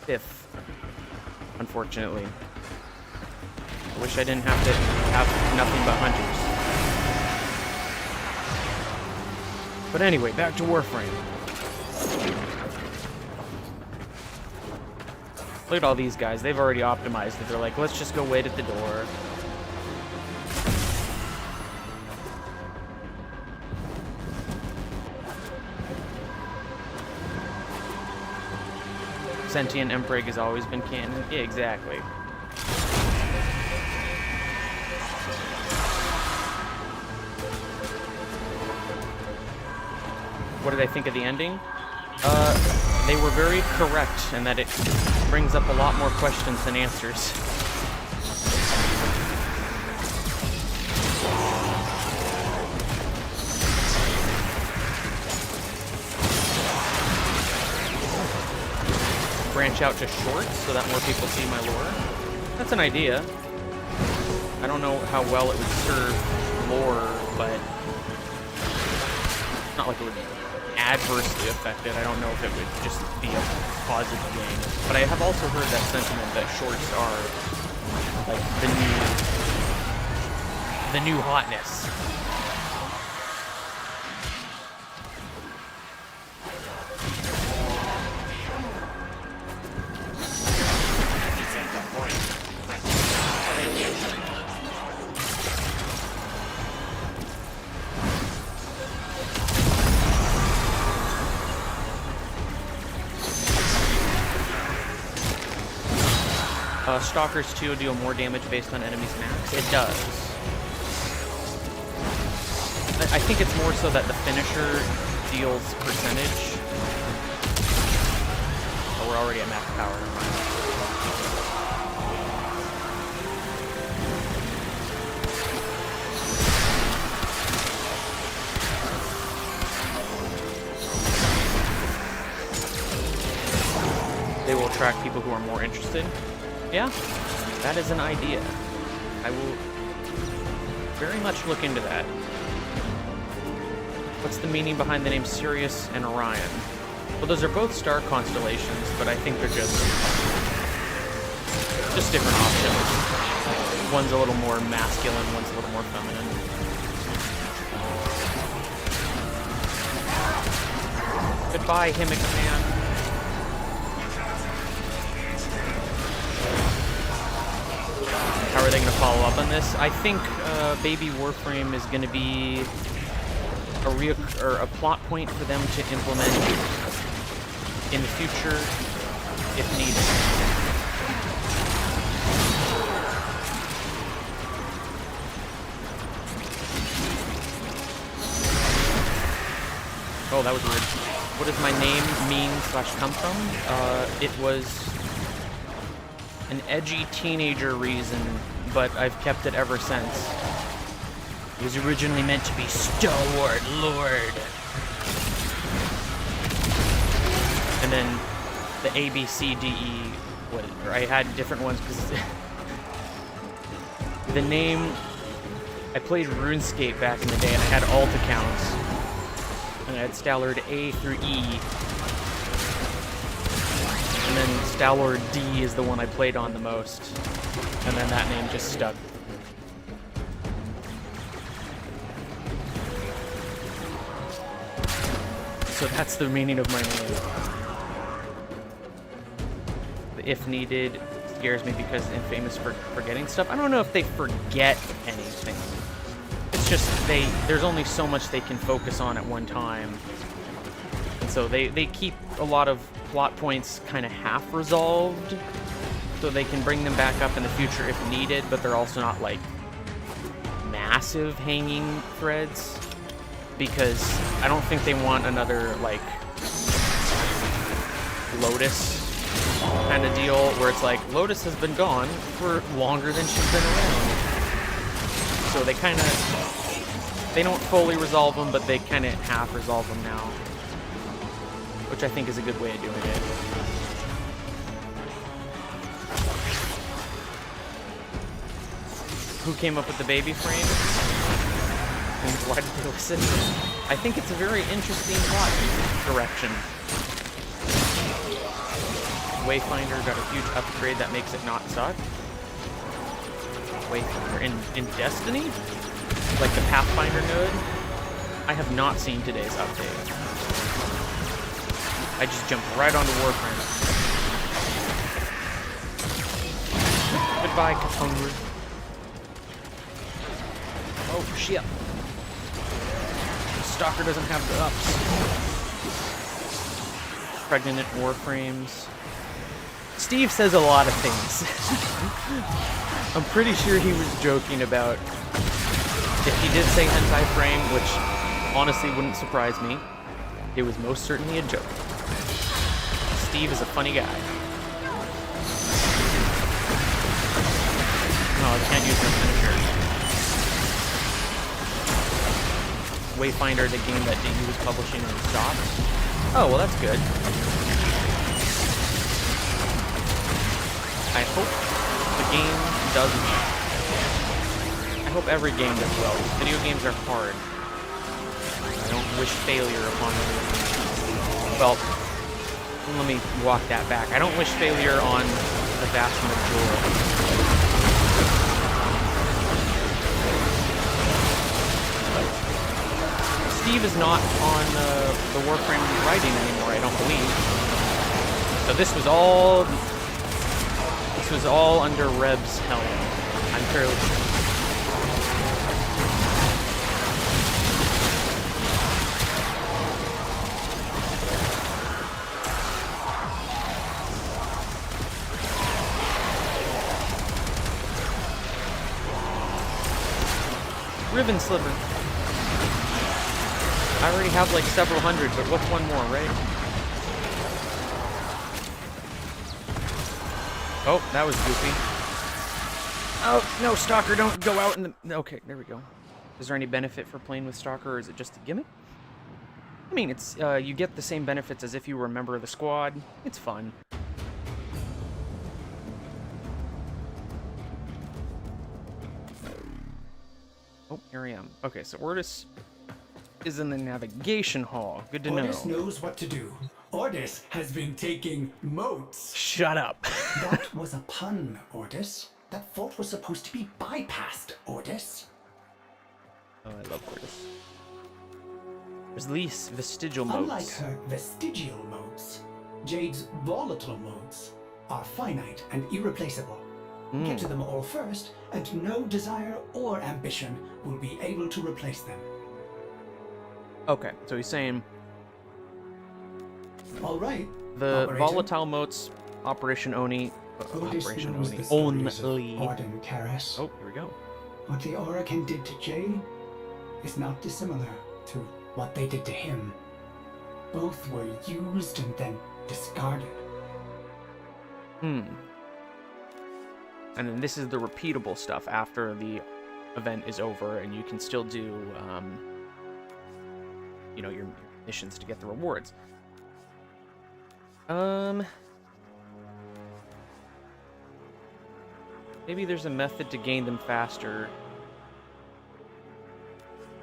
5th. Unfortunately. I wish I didn't have to have nothing but hunters. But anyway, back to Warframe. Look at all these guys. They've already optimized it. They're like, let's just go wait at the door. Sentient Empreg has always been canon. Yeah, exactly. What did I think of the ending? they were very correct, and that it brings up a lot more questions than answers. Branch out to shorts so that more people see my lore. That's an idea. I don't know how well it would serve lore, but it's not like it would adversely affect it. I don't know if it would just be a positive thing. But I have also heard that sentiment that shorts are like the new hotness. Stalkers 2 deal more damage based on enemies' max. It does. I think it's more so that the finisher deals percentage. Oh, we're already at max power. Never mind. They will attract people who are more interested. Yeah, that is an idea. I will very much look into that. What's the meaning behind the names Sirius and Orion? Well, those are both star constellations, but I think they're just different options. One's a little more masculine, one's a little more feminine. Goodbye, Himmick Man. How are they going to follow up on this? I think Baby Warframe is going to be a plot point for them to implement in the future, if needed. Oh, that was weird. What does my name mean/come from? It was an edgy teenager reason, but I've kept it ever since. It was originally meant to be StallordD. And then the A, B, C, D, E, or I had different ones because the name, I played RuneScape back in the day and I had alt accounts. And I had StallordA through E. And then StallordD is the one I played on the most. And then that name just stuck. So that's the meaning of my name. The if needed scares me because Infamous for forgetting stuff. I don't know if they forget anything. It's just there's only so much they can focus on at one time. And so they keep a lot of plot points kind of half resolved, so they can bring them back up in the future if needed, but they're also not like massive hanging threads, because I don't think they want another like Lotus kind of deal where it's like Lotus has been gone for longer than she's been around, so they don't fully resolve them, but they kind of half resolve them now, which I think is a good way of doing it. Who came up with the baby frame? And why did they listen? I think it's a very interesting plot direction. Wayfinder got a huge upgrade that makes it not suck. Wayfinder in Destiny? Like the Pathfinder node? I have not seen today's update. I just jumped right onto Warframe. Goodbye, Kapungu. Oh, shit. The Stalker doesn't have the ups. Pregnant Warframes. Steve says a lot of things. I'm pretty sure he was joking about if he did say hentai frame, which honestly wouldn't surprise me. It was most certainly a joke. Steve is a funny guy. No, I can't use their finisher. Wayfinder, the game that DE was publishing in stock. Oh, well, that's good. I hope the game does well. I hope every game does well. Video games are hard. I don't wish failure upon anyone. Well, let me walk that back. I don't wish failure on the vast majority. Steve is not on the Warframe writing anymore, I don't believe. So this was all under Reb's helm. I'm fairly sure. Ribbon Sliver. I already have like several hundred, but what's one more, right? Oh, that was goofy. Oh, no, Stalker, don't go out in the... Okay, there we go. Is there any benefit for playing with Stalker, or is it just a gimmick? I mean, it's you get the same benefits as if you were a member of the squad. It's fun. Oh, here I am. Okay, so Ordis is in the navigation hall. Good to know. Ordis knows what to do. Ordis has been taking moats. Shut up. That was a pun, Ordis. That fault was supposed to be bypassed, Ordis. Oh, I love Ordis. There's these vestigial modes. Unlike her vestigial modes, Jade's volatile modes are finite and irreplaceable. Get to them all first, and no desire or ambition will be able to replace them. Okay, so he's saying All right. the Operator. volatile modes, Operation Oni, Ordis Operation knows Oni, the stories of only. Orden Karas. Oh, here we go. What the Oracle did to Jade is not dissimilar to what they did to him. Both were used and then discarded. And then this is the repeatable stuff after the event is over, and you can still do, you know, your missions to get the rewards. Maybe there's a method to gain them faster.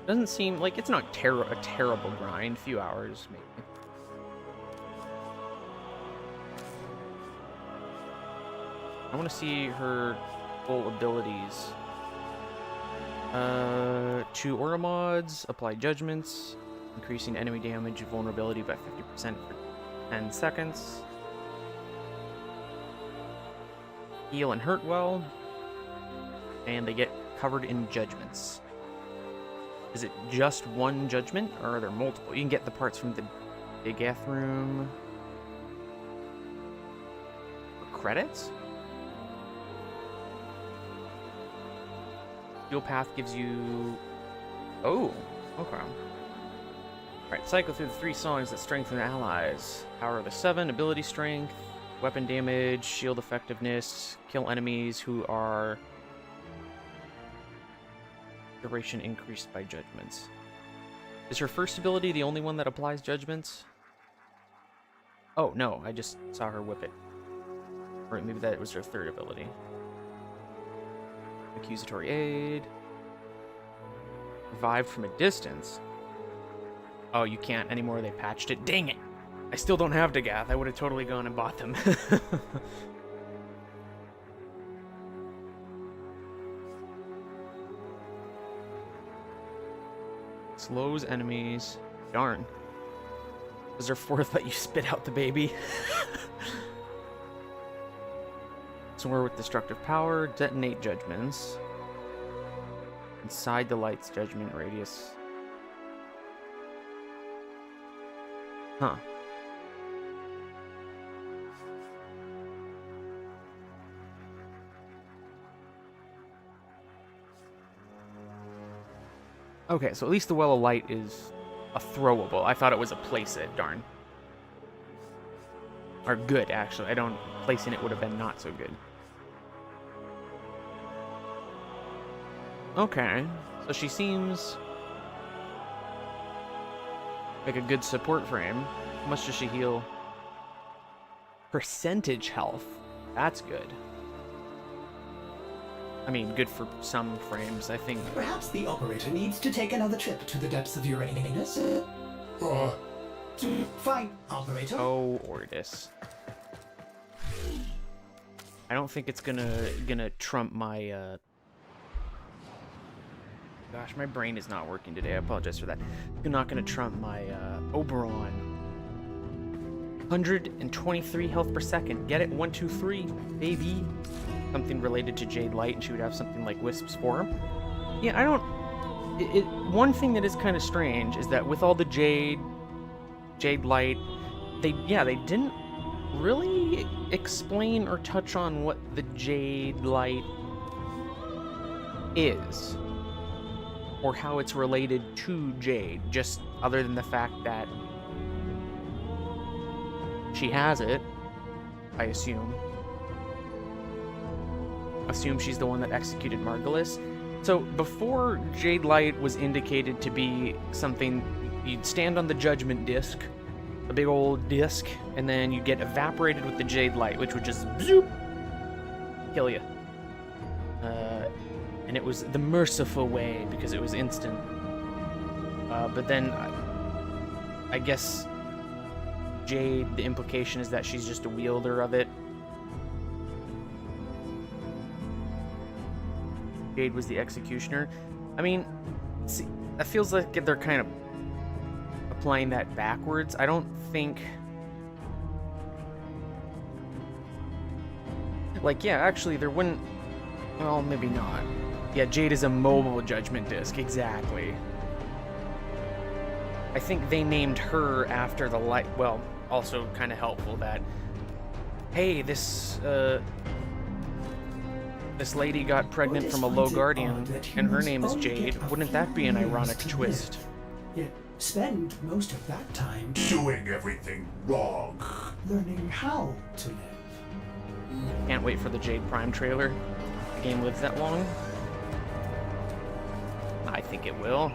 Doesn't seem like it's not a terrible grind. Few hours, maybe. I want to see her full abilities. To aura mods, apply judgments, increasing enemy damage and vulnerability by 50% for 10 seconds. Heal and hurt well. And they get covered in judgments. Is it just one judgment, or are there multiple? You can get the parts from the Bigath room. For credits? Dual path gives you... Oh, okay. Alright, cycle through the 3 songs that strengthen allies. Power of the 7, ability strength, weapon damage, shield effectiveness, kill enemies who are... Duration increased by judgments. Is her first ability the only one that applies judgments? Oh, no, I just saw her whip it. Or maybe that was her third ability. Accusatory aid. Revived from a distance. Oh, you can't anymore. They patched it. Dang it! I still don't have Dagath. I would have totally gone and bought them. Slows enemies. Darn. Was there fourth that you spit out the baby? Somewhere with destructive power, detonate judgments. Inside the light's judgment radius. Huh. Okay, so at least the Well of Light is a throwable. I thought it was a place it, darn. Or good, actually. I don't... Placing it would have been not so good. Okay. So she seems like a good support frame. How much does she heal? Percentage health. That's good. I mean, good for some frames, I think. Perhaps the operator needs to take another trip to the depths of Uranus. Fine, operator. Oh, Ordis. I don't think it's gonna trump my Gosh, my brain is not working today. I apologize for that. It's not gonna trump my Oberon. 123 health per second. Get it? 1, 2, 3, baby. Something related to Jade Light, and she would have something like Wisp's Forum. Yeah, I don't. One thing that is kind of strange is that with all the Jade Light, they didn't really explain or touch on what the Jade Light is, or how it's related to Jade, just other than the fact that she has it, I assume. Assume she's the one that executed Margulis. So before Jade Light was indicated to be something, you'd stand on the Judgment Disc, a big old disc, and then you get evaporated with the Jade Light, which would just zoop, kill you. And it was the merciful way because it was instant. But then, I guess Jade, the implication is that she's just a wielder of it. Jade was the executioner. I mean, see, that feels like they're kind of applying that backwards. I don't think... Like, yeah, actually, there wouldn't... Well, maybe not. Yeah, Jade is a mobile Judgment Disc, exactly. I think they named her after the light... Well, also kind of helpful that... Hey, this lady got pregnant from a low guardian, and her name is Jade. Wouldn't that be an ironic twist? Yet spend most of that time Doing everything wrong. learning how to live. Can't wait for the Jade Prime trailer. The game lives that long? I think it will.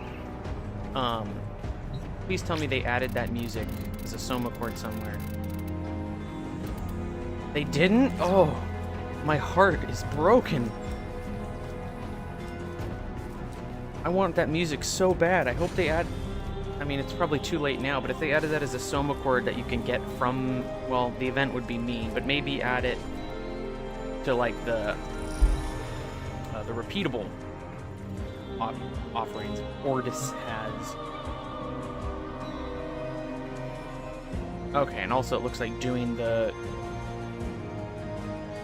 Please tell me they added that music as a Soma chord somewhere. They didn't? Oh, my heart is broken. I want that music so bad. I hope they add... I mean, it's probably too late now, but if they added that as a Soma chord that you can get from... Well, the event would be mean, but maybe add it to, like, the repeatable offerings Ordis has. Okay, and also it looks like doing the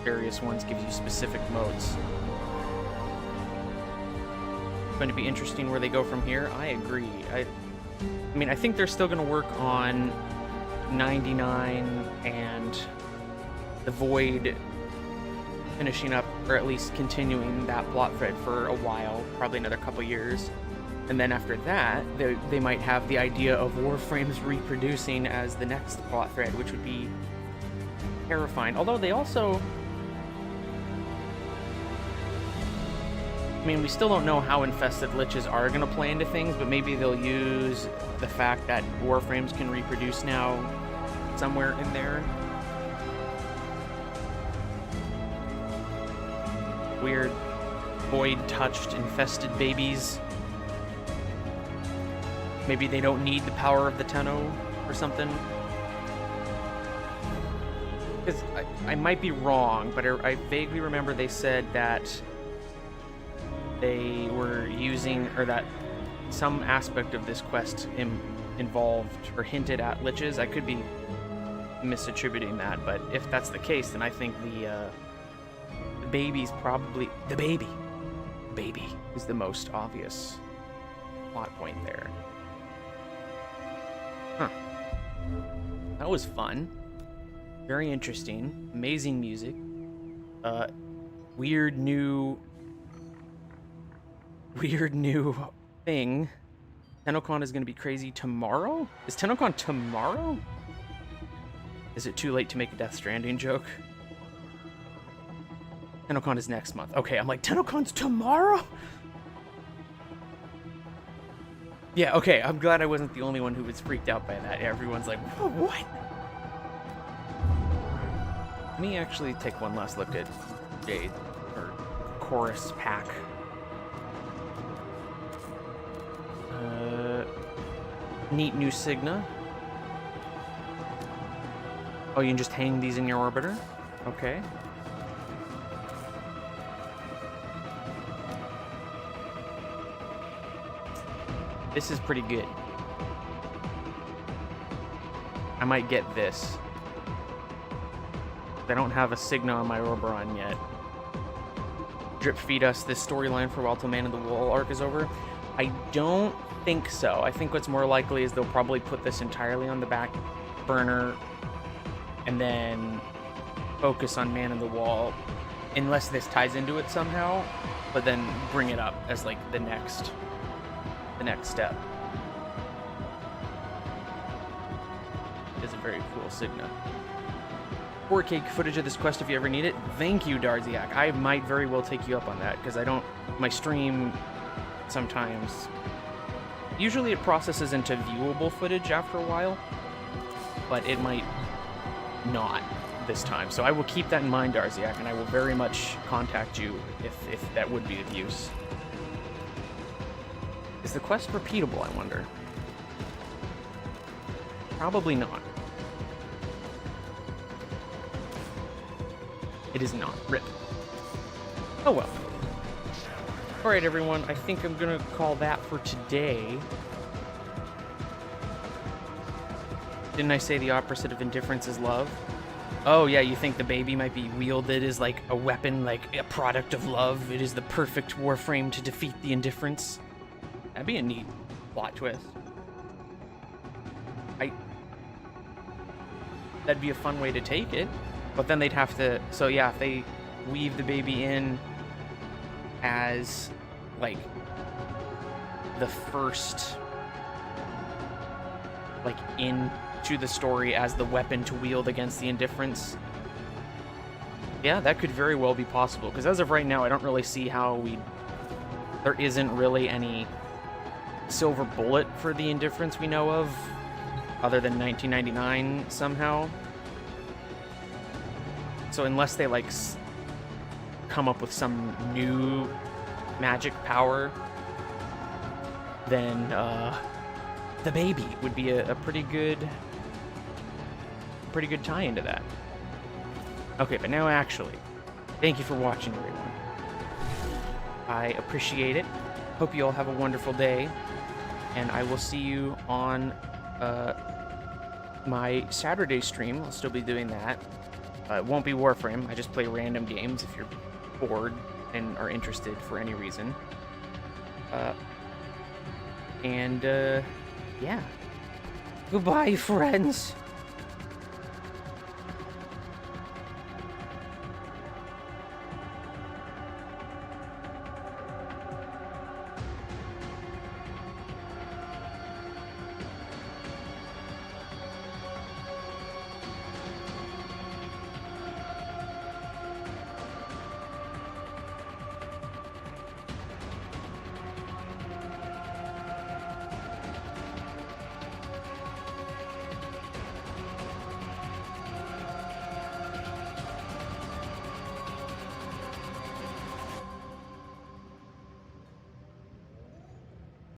various ones gives you specific modes. It's going to be interesting where they go from here. I agree. I mean, I think they're still going to work on 99 and the Void finishing up, or at least continuing that plot thread for a while, probably another couple years. And then after that, they might have the idea of Warframes reproducing as the next plot thread, which would be terrifying. Although they also... I mean, we still don't know how infested liches are going to play into things, but maybe they'll use the fact that Warframes can reproduce now somewhere in there. Weird void-touched infested babies. Maybe they don't need the power of the Tenno or something. Because I might be wrong, but I vaguely remember they said that they were using, or that some aspect of this quest involved or hinted at liches. I could be misattributing that, but if that's the case, then I think the baby's probably... The baby is the most obvious plot point there. Huh. That was fun. Very interesting. Amazing music. Weird new thing. TennoCon is going to be crazy tomorrow? Is TennoCon tomorrow? Is it too late to make a Death Stranding joke? TennoCon is next month. Okay, I'm like, TennoCon's tomorrow? Yeah, okay, I'm glad I wasn't the only one who was freaked out by that. Everyone's like, what? Let me actually take one last look at Jade, or Chorus pack. Neat new Signa. Oh, you can just hang these in your orbiter? Okay. This is pretty good. I might get this. I don't have a Signa on my Oberon yet. Drip feed us this storyline for while till Man in the Wall arc is over. I don't think so. I think what's more likely is they'll probably put this entirely on the back burner and then focus on Man in the Wall, unless this ties into it somehow, but then bring it up as like the next step. It's a very cool Signa. 4K footage of this quest if you ever need it. Thank you, Darziak. I might very well take you up on that, because my stream sometimes, usually it processes into viewable footage after a while, but it might not this time. So I will keep that in mind, Darziak, and I will very much contact you if that would be of use. Is the quest repeatable, I wonder? Probably not. It is not. RIP. Oh well. Alright everyone, I think I'm gonna call that for today. Didn't I say the opposite of indifference is love? Oh yeah, you think the baby might be wielded as like a weapon, like a product of love? It is the perfect warframe to defeat the indifference? That'd be a neat plot twist. That'd be a fun way to take it. But then they'd have to, so yeah, if they weave the baby in as, like, the first, like, into the story as the weapon to wield against the indifference, yeah, that could very well be possible. Because as of right now, I don't really see how there isn't really any silver bullet for the indifference we know of, other than 1999 somehow. So unless they, like, come up with some new magic power, then the baby would be a pretty good tie into that. Okay, but now actually, thank you for watching, everyone. I appreciate it. Hope you all have a wonderful day, and I will see you on my Saturday stream. I'll still be doing that. It won't be Warframe. I just play random games if you're bored and are interested for any reason. Yeah. Goodbye, friends.